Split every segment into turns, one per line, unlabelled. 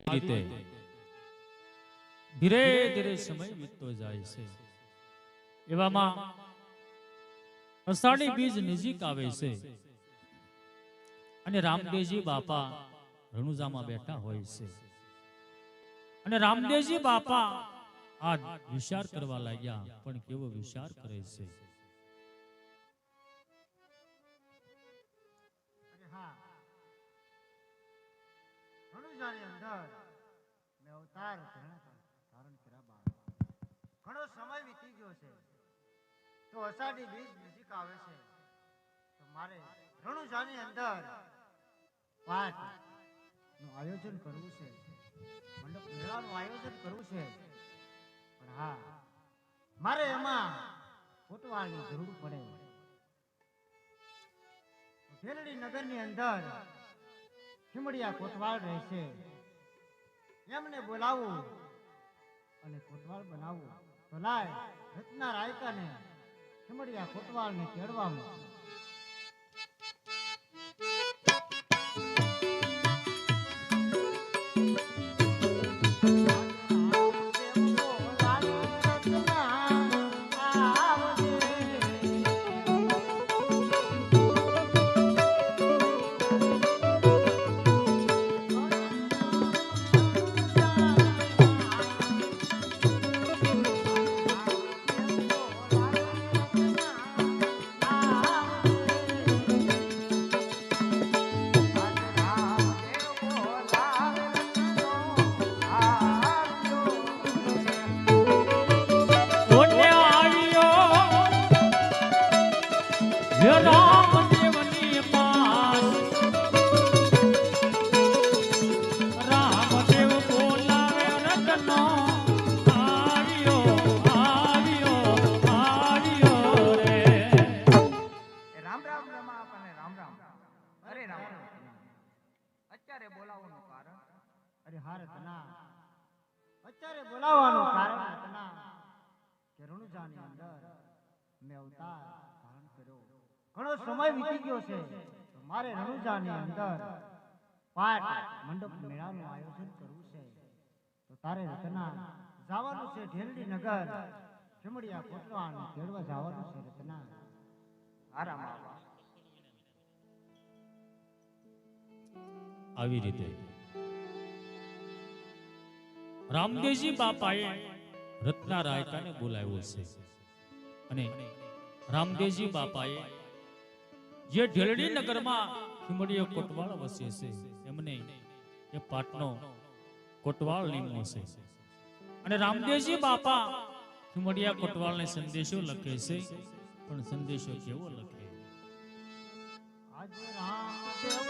રીતે ધીરે ધીરે સમય વીતતો જાય છે. એવામાં અષાઢી બીજ નજીક આવે છે અને રામદેવજી બાપા રણુજામાં બેઠા હોય છે અને રામદેવજી બાપા આ વિચાર કરવા લાગ્યા. પણ કેવો વિચાર કરે છે.
ઘણો સમય વીતી ગયો છે તો અષાઢી બીજ નજીક આવે છે તો મારે રણુજાની અંદર પાઠ નું આયોજન કરવું છે, મંડપ મેળાનું આયોજન કરવું છે. પણ હા, મારે એમાં કોટવાળની જરૂર પડે. ખેરડી નગરની અંદર ખીમડિયા કોટવાળ રહેશે, એમને બોલાવું અને કોટવાળ બનાવવું. તો લાય રત્ના રાયકાને ખીમડિયા કોટવાળને તેડવા મૂક. અત્યારે બોલાવવાનું કારણ રત્ના કે રણુજાની અંદર મેં અવતાર ધારણ કર્યો. ઘણો સમય વીતી ગયો છે તો મારે રણુજાની અંદર પાઠ મંડપ મેળાનું આયોજન કરવું છે. તો તારે રત્ના જવાનું છે ઢેલડી નગર, ખીમડિયા કોટવાળને તેડવા જવાનું છે. રત્ના આરામ
આવી રીતે રામદેવજી બાપાએ રત્ના રાયકાને બોલાવ્યો છે અને રામદેવજી બાપાએ જે ઢેલડી નગરમાં ખીમડિયો કોટવાળ વસે છે એમને એ પાટનો કોટવાળ નીમવો છે. અને રામદેવજી બાપા ખીમડિયા કોટવાળને સંદેશો લખે છે. પણ સંદેશો કેવો લખે?
આજ રામદેવ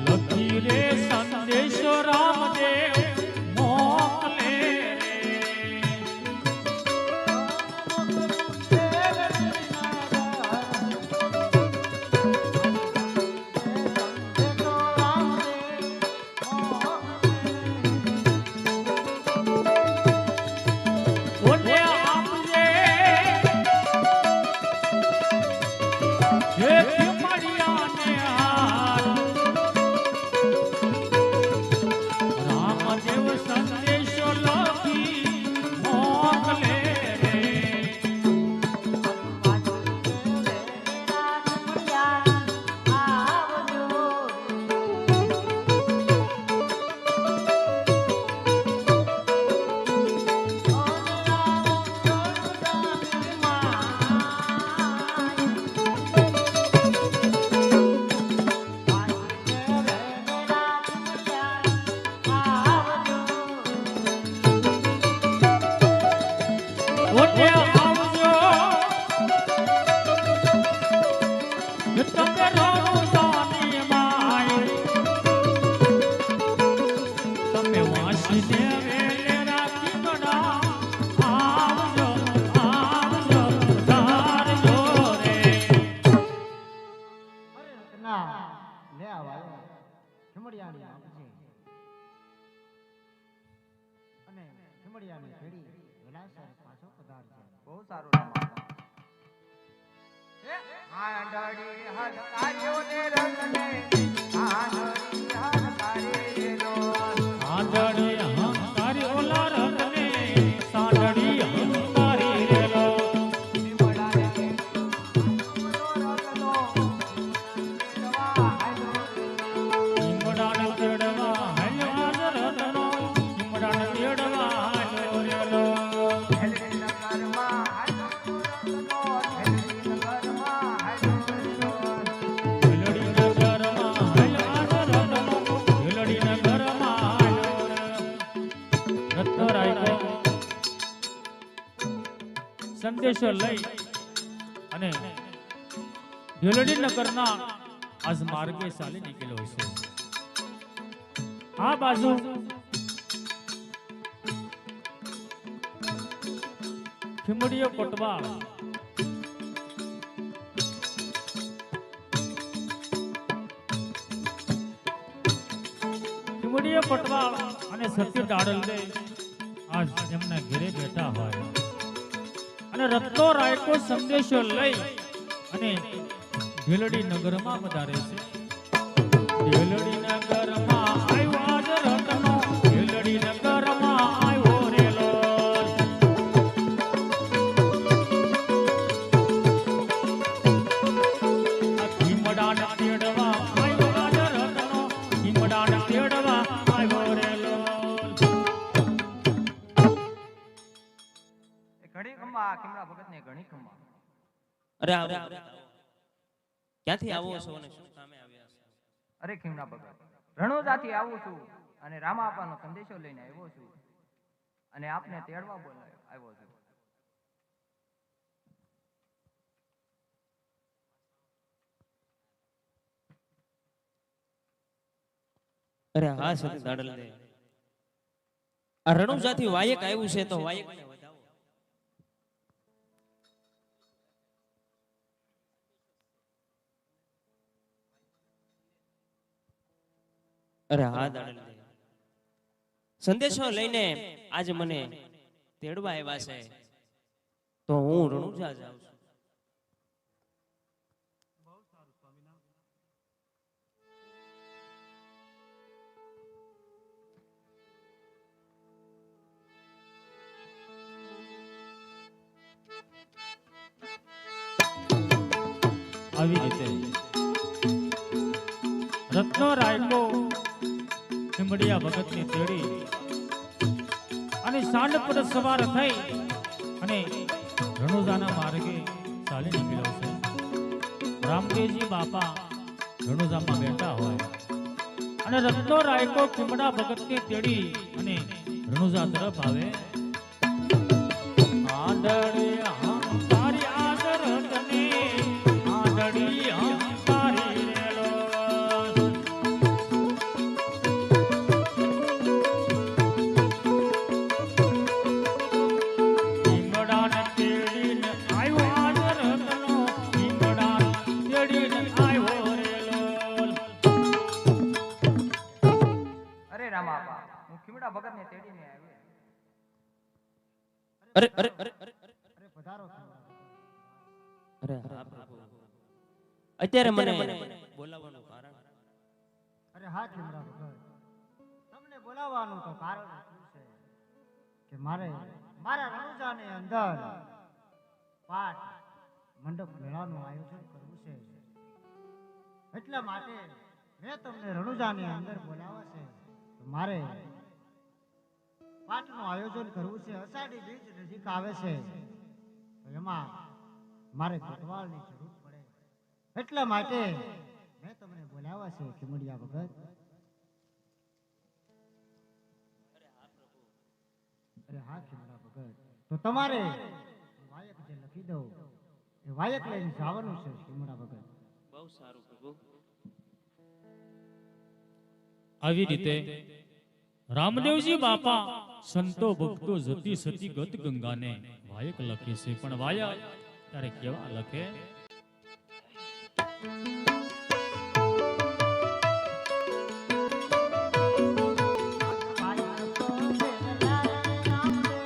લખી રે સંદેશો રામદેવ મોકલે
વેલાસર પાછો પધારજો.
બહુ સારું રામા. આંધળી હલકાર્યો ને રંગને આંધળી હલકારી લો
આંધળી હંકારી ઓલા રતને સાંઢળી હંકારી રેલો
નિમડાને રંગનો દેવા હાલો
ઈમડાને તેડવા હાલ્યો આજ રતનો ઈમડાને તેડવા હાલ્યો રેલો
હેલડી નગરમાં હાલો રંગનો હેલડી નગરમાં હાલો
હેલડી નગરમાં હાલ્યો આજ રતનો હેલડી નગરમાં હાલ્યો રત્નો રાયકો સંદેશો લઈ અને ઢેલડી નગરના આજ માર્ગે ચાલી નીકળ્યો છે. આ બાજુ ખીમડીયો કોટવાળ ખીમડીયો કોટવાળ અને સત્ય ડાડલદે આજ એમના ઘરે બેઠા હોય અને રત્નો રાયકો સંદેશો લઈ અને ઢેલડી નગરમાં પધારે છે. ઢેલડી નગરમાં આવ્યો આજ રત્નો ઢેલડી નગરમાં આવ્યો રેલો હિમડાને તેડવા આવ્યો આજ રત્નો હિમડાને તેડવા આવ્યો રેલો.
એ ઘણી ખંભા કિમડા ભગતને ઘણી ખંભા.
અરે આવો ક્યાંથી આવો છો અને શું કામે આવ્યા છો?
અરે ખીમડા ભગત રણોજાથી આવું છું અને રામા આપાનો સંદેશો લઈને આવ્યો છું અને આપને તેડવા બોલાવ્યો આવ્યો છું.
અરે હા સતી દાડલ દે આ રણુજાથી વાયક આવ્યું છે તો વાયકને વધાવો. અરે હા દાડલ દે સંદેશો લઈને આજ મને તેડવા આવ્યા છે તો હું રણુજા જાઉં છું.
આવી રીતે રત્નો રાયકો ખીમડિયા ભગતની તેડી અને સાંડ પર સવાર થઈ અને રણુજાના માર્ગે ચાલી નીકળ્યો છે. રામદેવજી બાપા રણુજામાં બેઠા હોય અને રત્નો રાયકો ખીમડા ભગતની તેડી અને રણુજા તરફ આવે. આંધળી હંકારી આજ રતને આંધળી હંકારી રેલો હિમડાને તેડીને આવ્યો આજ રતનો હિમડાને તેડીને આવ્યો રેલો.
અરે રામા આપા હું ખીમડા ભગતને તેડીને આવ્યો.
અરે અરે અરે અરે
અરે પધારો ખીમડા ભગત.
અરે હા પ્રભુ અત્યારે મને બોલાવવાનું કારણ?
અરે હા ખીમડા ભગત, તમને બોલાવવાનું તો કારણ એટલું છે કે મારા રણુજાની અંદર પાઠ મંડપ મેળાનું આયોજન કરવું છે. એટલા માટે મેં તમને રણુજાની અંદર બોલાવ્યા છે. તો મારે પાઠનું આયોજન કરવું છે. અષાઢી બીજ નજીક આવે છે તો એમાં મારે કોટવાળની જરૂર પડે. એટલા માટે મેં તમને બોલાવ્યા છે ખીમડિયા ભગત. અરે હા ખીમડા ભગત, તો તમારે વાયક જે લખી દઉં એ વાયક લઈને જવાનું છે ખીમડા ભગત.
બહુ સારું પ્રભુ.
આવી રીતે રામદેવજી બાપા સંતો ભક્તો જતી સતી ગત ગંગાને વાયક લખે છે. પણ વાયક ત્યારે કેવા લખે?
વાયક તો વેલા નામ દે,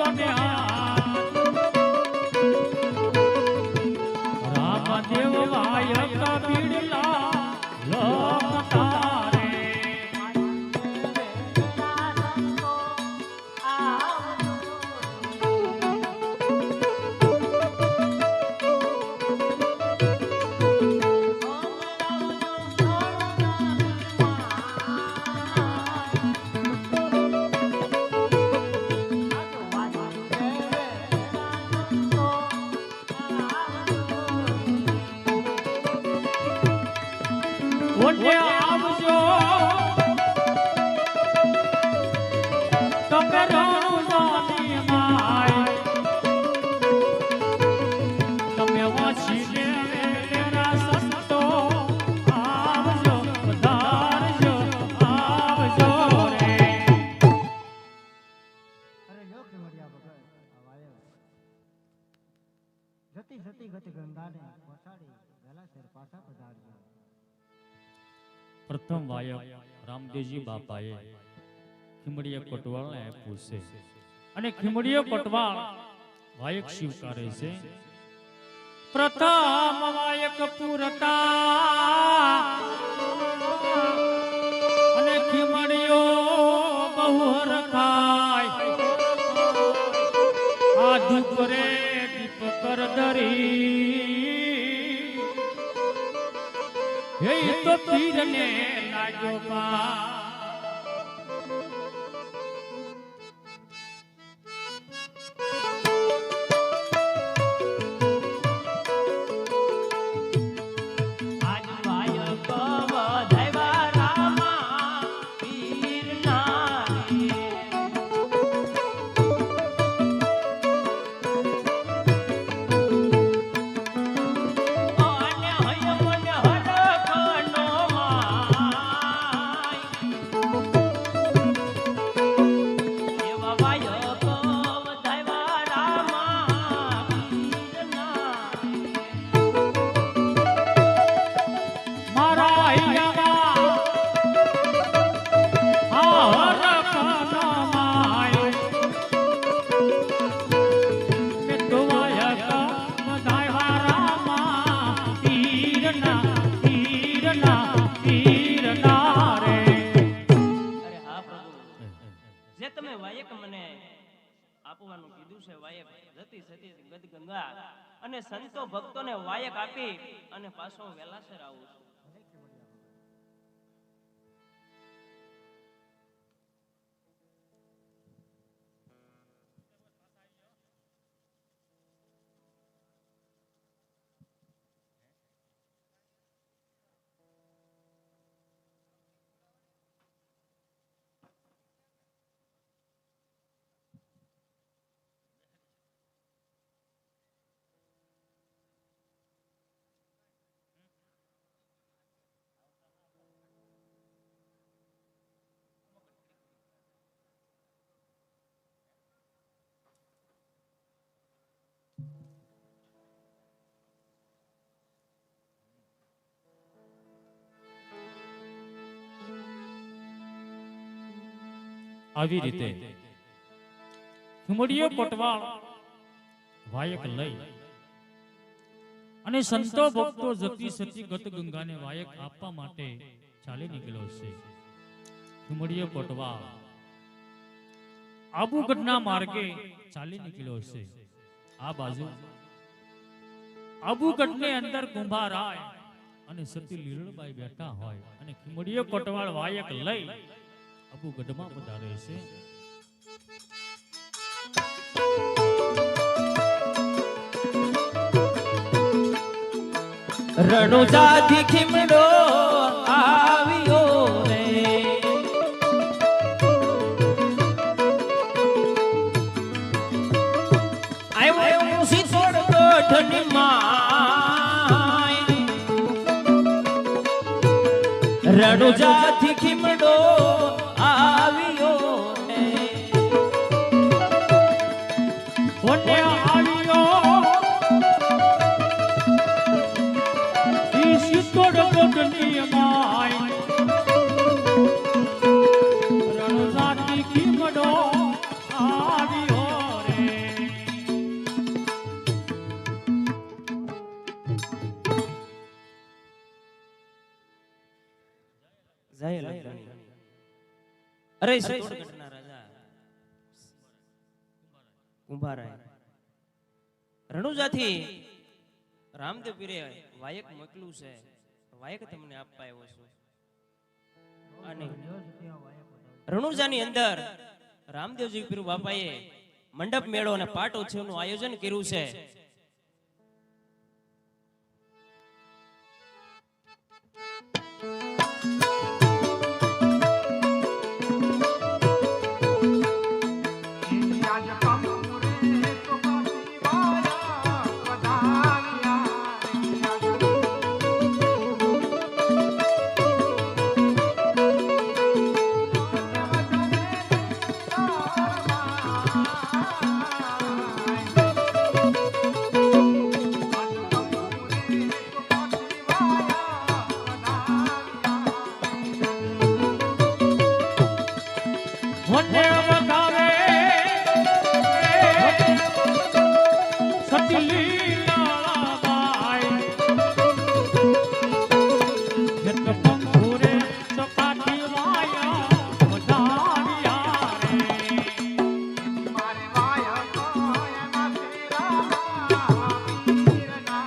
બંને હાથ રામદેવ વાયક બીડલા લોક તારે ઓને આવજો તમે રણુજાની માય તમે વાંચીને વેલેરા સંતો આવજો પધારજો આવજો રે
અરે લ્યો ખીમડિયા ભગત આ વાયક જતી જતી ગતિ ગંગાને પછાડી વેલાસર પાછા પધારજો.
પ્રથમ વાયક રામદેવજી બાપાએ ખીમડીયા કોટવાળને આપ્યું છે અને ખીમડીયો કોટવાળ વાયક સ્વીકારે છે. પ્રથમ વાયક પૂરતા અને ખીમડીયો બહુ રખાય આ દુપરે દીપ કર દરી હે તો પીરને લાગ્યો પા
આપવાનું કીધું છે વાયક જતી સતી ગદ ગંગા અને સંતો ભક્તોને વાયક આપી અને પાછો વેલાસર આવું છું.
આવી રીતે ખીમડીયો કોટવાળ વાયક લઈ અને સંતો ભક્તો જતી સતી ગત ગંગાને વાયક આપવા માટે ચાલી નીકળ્યો છે. ખીમડીયો કોટવાળ આબુગઢના માર્ગે ચાલી નીકળ્યો છે. આ બાજુ આબુગઢની અંદર કુંભારાય અને સતી લીલબાઈ બેઠા હોય અને ખીમડીયો કોટવાળ વાયક લઈ આબુગઢમાં પધારે છે.
રણુજાથી ખીમડો આવ્યો રે આવ્યો સિસોડ ગઢની માય રણુજાથી ખીમડો આવ્યો રે
ઓને આવ્યો ઈ સિસોડ ગઢની માય રણુજાથી ખીમડો આવ્યો રે
અરે સિત્તોડગઢના રાજા કુંભારાય રણુજાથી રામદેવ પીરે વાયક મોકલ્યું છે. વાયક તમને આપવા આવ્યો છું. અને રણુજાની અંદર રામદેવજી પીર બાપાએ મંડપ મેળો અને પાટ ઉત્સવનું આયોજન કર્યું છે.
મને વગાવે સતીલી લાળાબાઈ જત પંખુરે સપાટી વાયા વધાવ્યા રે
મારે વાયા કોયના તેરા પીરના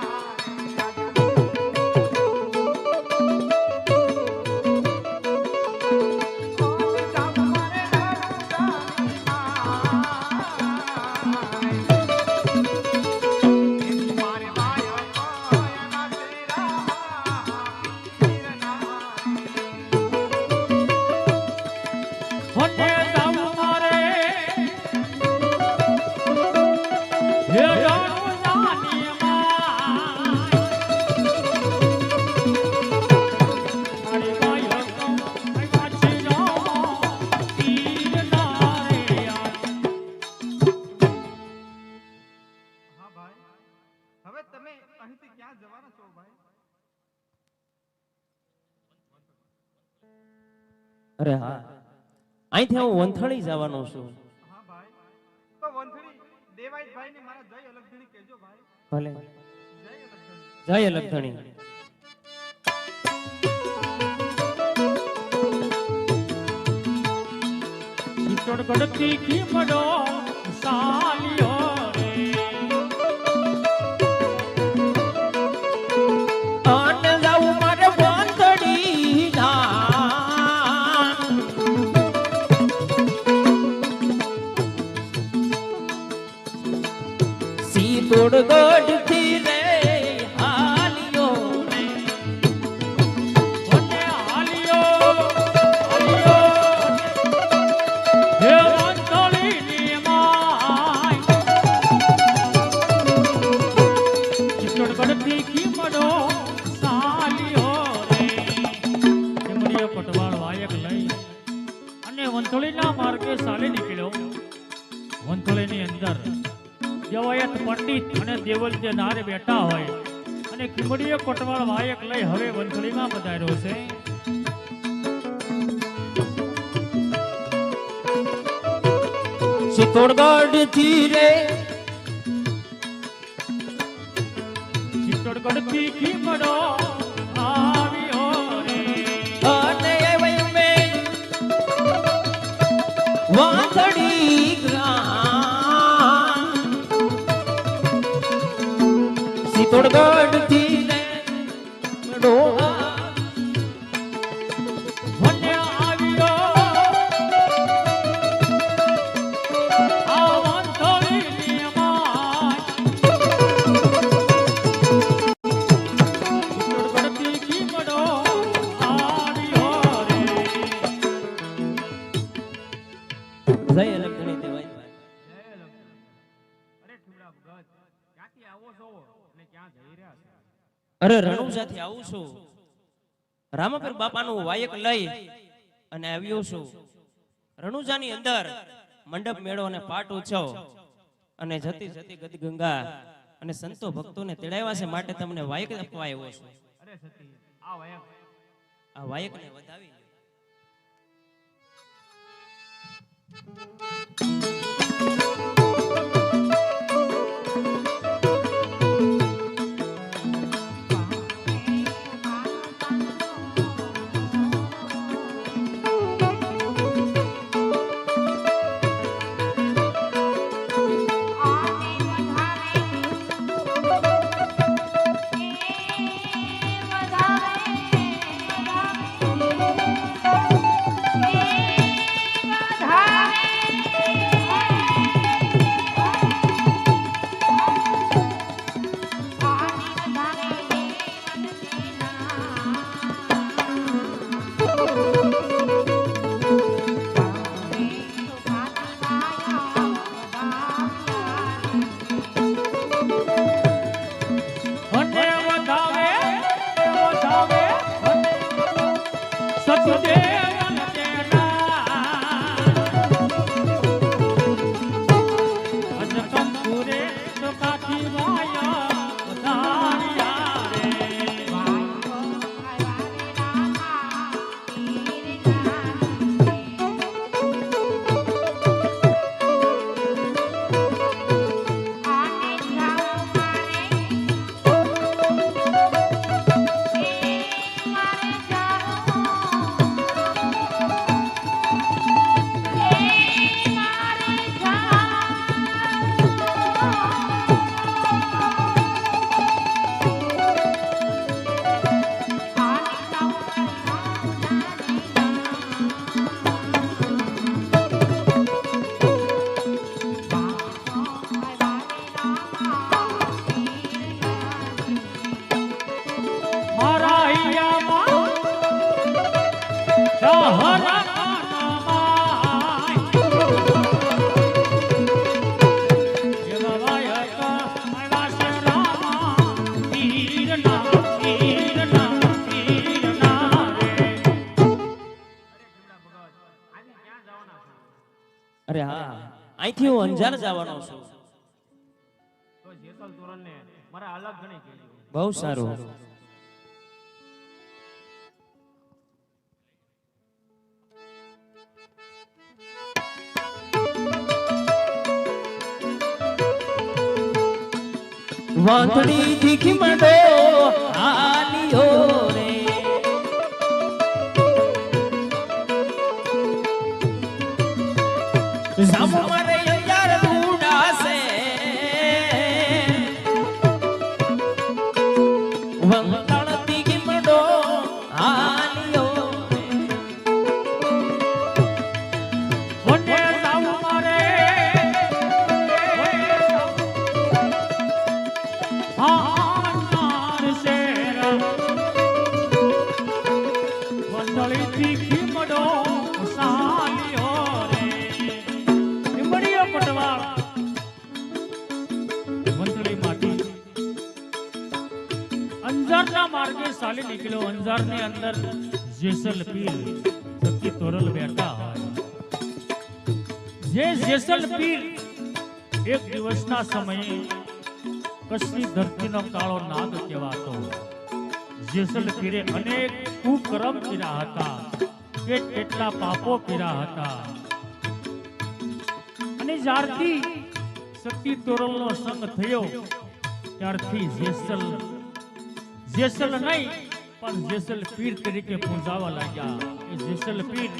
મને જાવું મારે હે રણુજાની મારી વાયક પાછી નો તીરના રે
હા ભાઈ, હવે તમે અહીંથી ક્યાં જવાના છો ભાઈ?
અરે હા, અહીંથી હું વંથળી જવાનો છું.
હા ભાઈ, તો વંથળી દેવાઈભાઈને મારા જય અલગધણી કહેજો ભાઈ.
ભલે,
જય અલગધણી.
જય અલગધણી.
ચિત્તોડગઢ થી ખીમડો સાલિયો રે
આન જાઉં મારે વંથળી ધામ. સિત્તોડગઢ થી રે હાલિયો રે
મને હાલિયો હાલિયો હે વંથળીની માય ચિત્તોડગઢ થી ખીમડો સાલિયો રે એમણીએ પટવાળ વાયક લઈ અને વંથળીના માર્ગે ચાલી નીકળ્યો. વંથળીની અંદર દેવાયત પંડિત અને દેવલ જે નારે બેઠા હોય અને ખીમડીએ કોટવાળ વાયક લઈ હવે વંથળીમાં પધાર્યો છે.
સિત્તોડગઢ થી રે
ચિત્તોડગઢ થી ખીમડો આવ્યો રે
અને એવઈ મે વાંદડી ગ્રામ. સિત્તોડગઢ થી રે ડો
મને આવ્યો આ વંથળીની માય ચિત્તોડગઢ થી ખીમડો આવ્યો રે
જય અલગધણી દેવાઈભાઈ.
અરે ઠુમરા ભગત, ક્યાંથી આવો છો અને ક્યાં જઈ રહ્યા છો?
અરે રણુજાથી આવું છું. રામાપીર બાપાનું વાયક લઈ અને આવ્યો છું. રણુજાની અંદર મંડપ મેળો અને પાટ ઉત્સવ અને જતી જતી ગદગંગા અને સંતો ભક્તોને તેડાવ્યા છે, માટે તમને વાયક આપવા આવ્યો છું.
અરે સતી, આ વયમ
આ વાયકને વધાવી લ્યો. અહીંથી હું અંજાર જવાનો છું.
તો જેસલ તોરણને મારે અલગ ગણી કેવી.
બહુ સારું. વાંધડી દીખી મંડો આલિયો રે, સામુ મારે અંજાર ઢૂંઢાશે, વંતણ દીખી મંડો આલિયો રે,
વને સાવ મારે આનાર શેર વંદળી તીખી મડો સાલિયો રે. લીંબડીયો પટવાળ વંદળીમાંથી અંજારના માર્ગે ચાલી નીકળ્યો. અંજારની અંદર જેસલ પીર સતી તોરલ બેઠા હોય. જે જેસલ પીર એક દિવસના સમયે કચ્છની ધરતીનો કાળો નાગ કહેવાતો જેસલ પીરે અનેક કુકર્મ કર્યા હતા, કેટલા પાપો કર્યા હતા. અને જ્યારથી સતી તોરલનો સંગ થયો ત્યારથી જેસલ નહીં પણ જેસલ પીર તરીકે પૂજાવા લાગ્યા. એ જેસલ પીર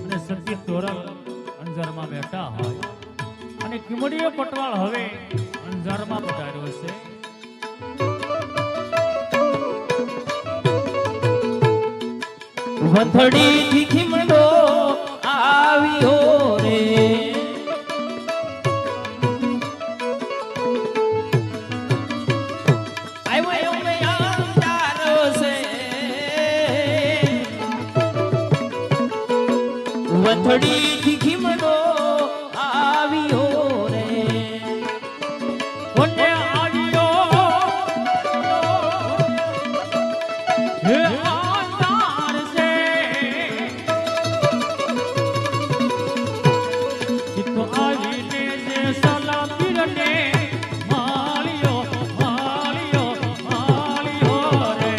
અને સતી તોરલ અંજારમાં બેઠા હોય અને કિમડીયો પટવાળ હવે અંજારમાં પધાર્યો છે.
વંથડી દીખી મંડો આવ્યો રે, આવ્યો મેં અંજાર છે, વંથડી દીખી મંડો આવ્યો રે,
વને આવ્યો હે અંજાર છે, ચિત્તો આવીને જે સલામ પીરને માળ્યો રે.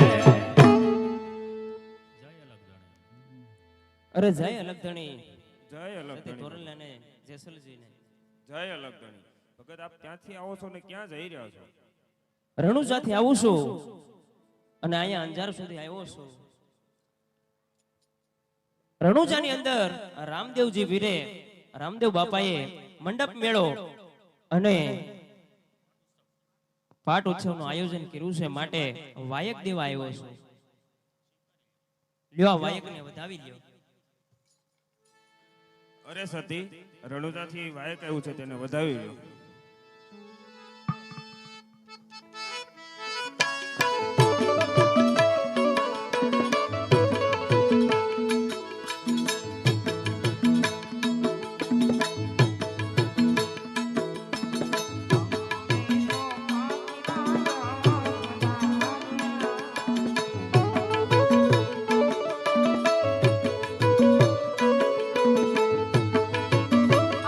અરે જય અલગધણી
જય
સતી
અલગધણી
તોરલ અને જેસલજીને.
જય અલગધણી. ભગત આપ ત્યાંથી આવો છો ને ક્યાં જઈ રહ્યા છો?
રણુજાથી આવું છું અને અહીંયા અંજાર સુધી આવ્યો છું. રણુજાની અંદર રામદેવજી વીરે રામદેવ બાપાએ મંડપ મેળો અને પાટ ઉત્સવનું આયોજન કર્યું છે, માટે વાયક દેવા આવ્યો છું. લ્યો આ વાયકને વધાવી લ્યો.
અરે સતી, રણુજાથી વાયક આવ્યું છે, તેને વધાવી લો.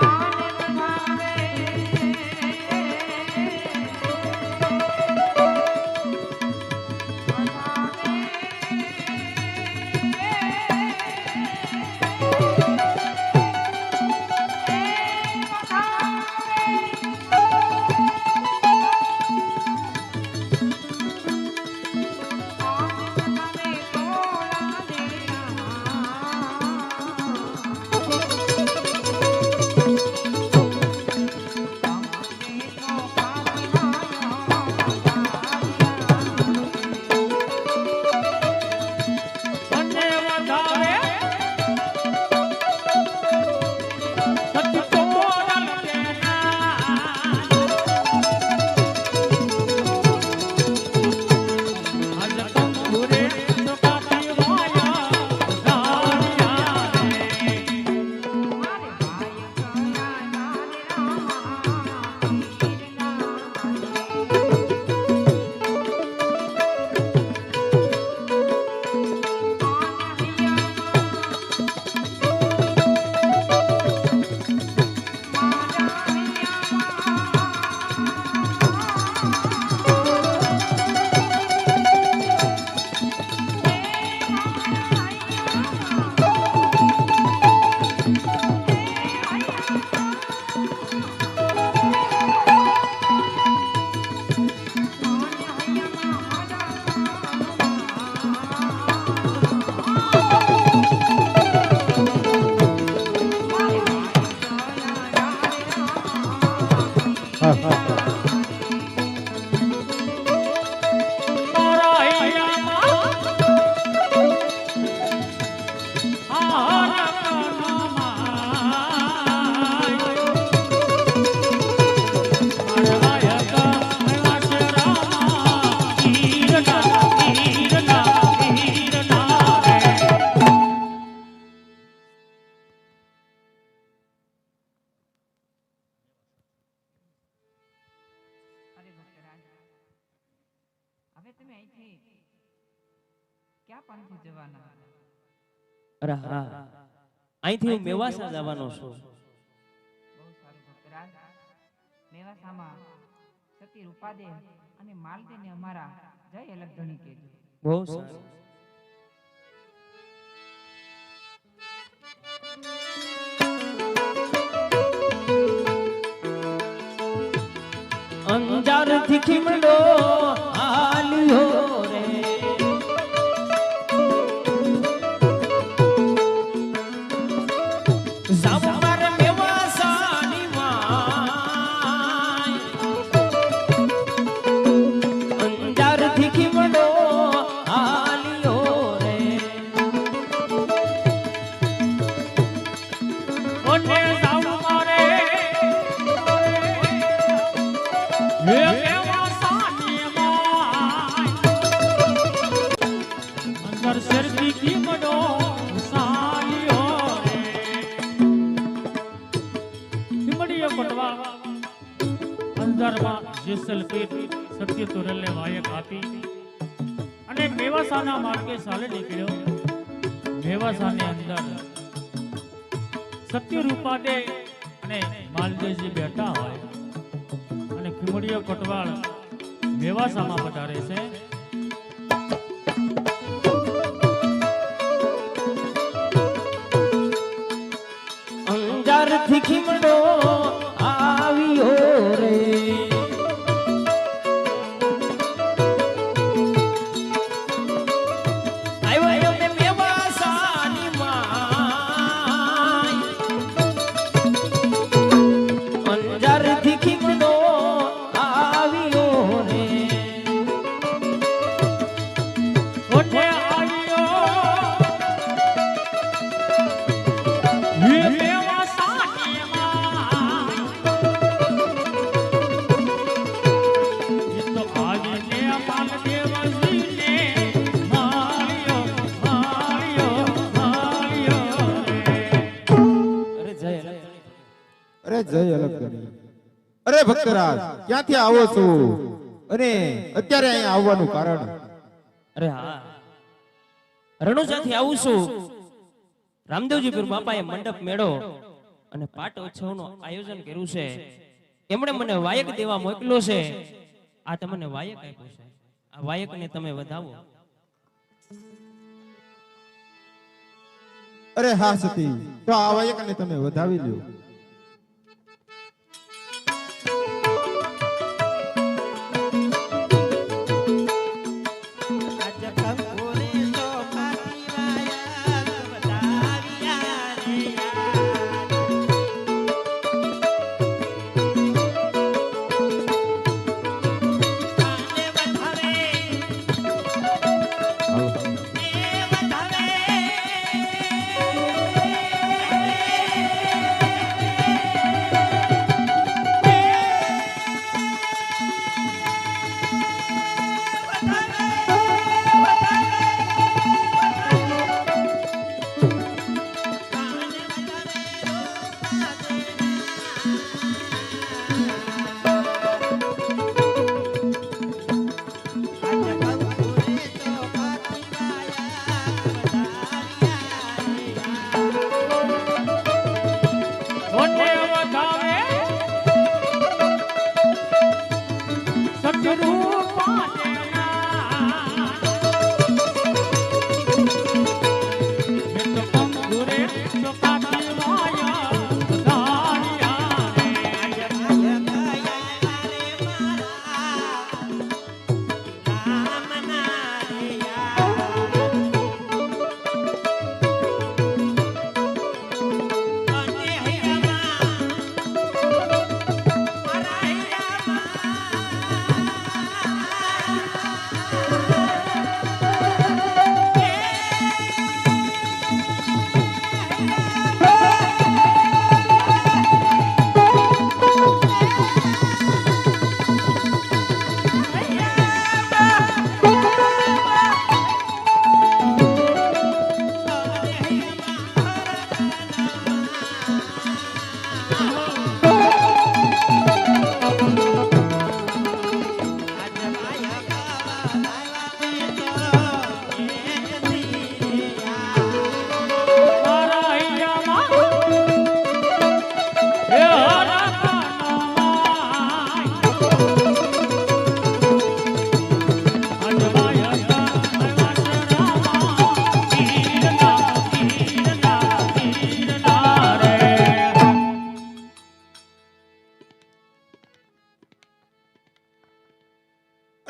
આને
મારા હૈયામાં
અરે ભક્તરાજ, હવે તમે અહીંથી ક્યાં પાંથી જવાના?
અરે હા, અહીંથી હું મેવાસા જવાનો છું.
બહુ સારું ભક્તરાજ. મેવાસામાં સતી રૂપાદે અને માલદેને અમારા જય અલગ ધણી કહેજો.
બહુ સારું. અંજાર થી ખીમડો આલ્યો રે, જામવાર મેવાસાની માય. અંજાર થી ખીમડો આલ્યો રે,
ઓને જાવ મારે હે મેવાસાની માય. અંદર શેરથી ખીમડો સાલ્યો રે. ખીમડીએ કોટવા અંદરમાં જેસલપીર સત્ય તુરલે વાયક આપી અને મેવાસાના માર્ગે ચાલે નીકળ્યો. મેવાસાની અંદર સત્ય રૂપાદે અને માલદેવજી બેઠા હોય અને ખીમડીયો કોટવાળ મેવાસામાં પધારે છે.
અંજાર થી ખીમડો આવ્યો રે, આવ્યો ને મેવાસાની માય. અંજાર થી ખીમડો આવ્યો રે,
ઓને આવ્યો હે મેવાસાની માય. એ તો આવીને માલદેવજીને માર્યો માર્યો માર્યો રે.
અરે જય અલગ.
અરે જય અલગ ગણી. અરે ભક્તરાજ, ક્યાંથી આવો છો અને અત્યારે અહીંયા આવવાનું કારણ?
અરે હા, રણુજાથી આવું છું. રામદેવજી પીર બાપાએ મંડપ મેળો અને પાટ ઉત્સવનું આયોજન કર્યું છે. એમણે મને વાયક દેવા મોકલ્યો છે. આ તમને વાયક આપ્યો છે. આ વાયકને તમે વધાવો.
અરે હા સતી, તો આ વાયકને તમે વધાવી લ્યો.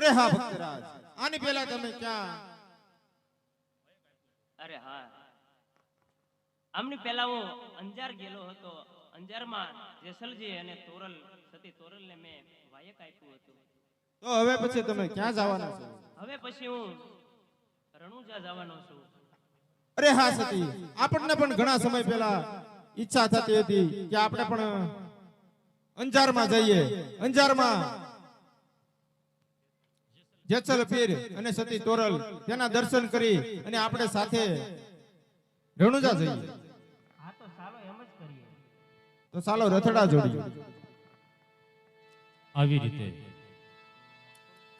અરે હા ભક્તરાજ, આની પહેલા તમે ક્યાં?
અરે હા, આમની પહેલા હું અંજાર ગયેલો હતો. અંજારમાં જેસલજી અને તોરલ સતી તોરલને મેં વાયક આપ્યું હતું.
તો હવે પછી તમે ક્યાં જવાના છો?
હવે પછી હું રણુજા જવાનો છું.
અરે હા સતી, આપણને પણ ઘણા સમય પહેલા ઈચ્છા થતી હતી કે આપણે પણ અંજારમાં જઈએ. અંજારમાં જેસલ પીર અને સતી તોરલ તેના દર્શન કરી અને આપણે સાથે રણુજા જઈએ.
હા તો ચાલો એમ જ કરીએ.
તો ચાલો રથડા જોડીએ.
આવી રીતે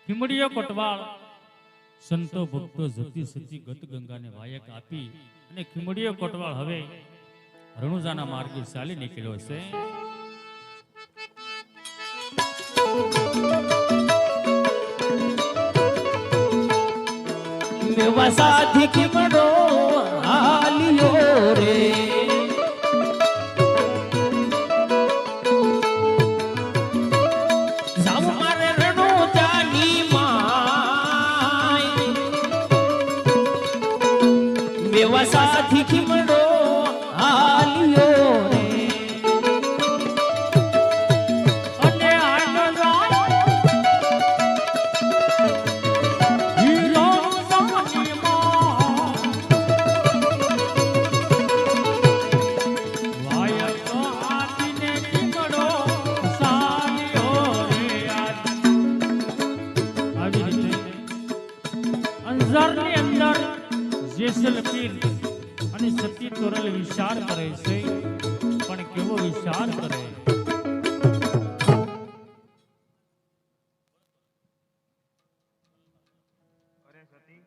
ખીમડીયો કોટવાળ સંતો ભક્તો જતી સતી ગત ગંગાને વાયક આપી અને ખીમડીયો કોટવાળ હવે રણુજાના માર્ગે ચાલી નીકળ્યો છે.
મેવાસાથી ખીમડો હાલ્યો રે, જાવ મારે રણુજાની માય. મેવાસાથી ખીમડો હાલ્યો રે,
અને આનંદરાય હીરો સાની માં વાયક આપીને ખીમડો ચાલ્યો રે. આવી રીતે અંજારની અંદર જેસલ પીર અને સતી તોરલ વિચાર કરે છે, પણ કેવો વિચાર કરે.
અરે સતી,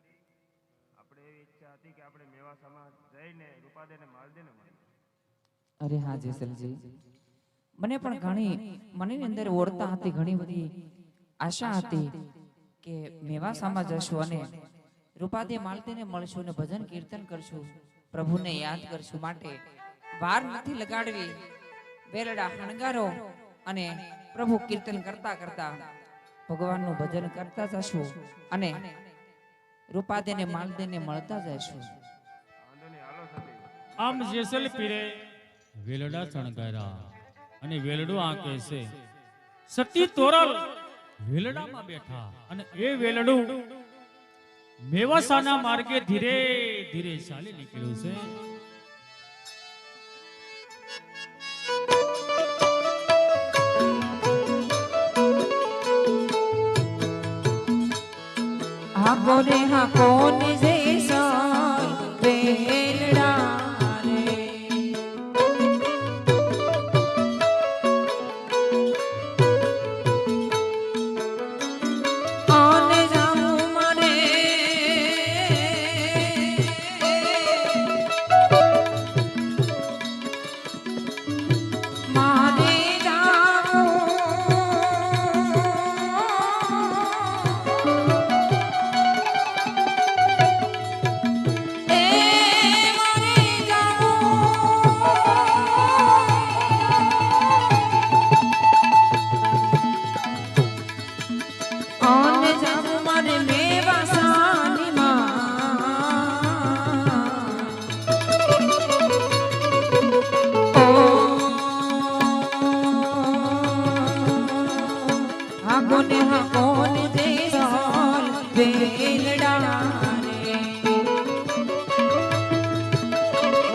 આપણે એવી ઈચ્છા હતી કે આપણે મેવાસામાં જઈને રૂપાદેને માલદેને મળીએ.
અરે હા જેસલજી, મને પણ ઘણી મનની અંદર ઓરતા હતી, ઘણી બધી આશા હતી કે મેવાસામાં જશું અને રૂપાદે માલતીને મળશું અને ભજન કીર્તન કરશું, પ્રભુને યાદ કરશું. માટે વાર નથી લગાડવી, વેલડા હણગારો અને પ્રભુ કીર્તન કરતા કરતા ભગવાનનું ભજન કરતા જશું અને રૂપાદેને માલદેને મળતા જશું.
વાંધો નહીં, હાલો સતી.
આમ જેસલ પીરે વેલડા શણગાર્યા અને વેલડું આંકે છે. સતી તોરલ વેલડામાં બેઠા અને એ વેલડું મેવાસાના માર્ગે ધીરે ધીરે ચાલી નીકળ્યું છે.
હા કોને હા કોને જેસલ વેલડા રે, આને જામું મને માને જામું એ માને જામું આને જામું મને મેવાસાની માં. ઓ હા કોને જેસલ વેલડા રે,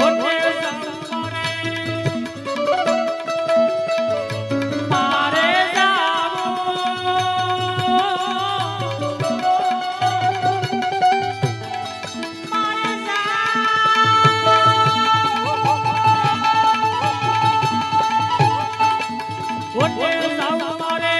ઓને જામરે મારે જાવું, ઓને જાવું મારે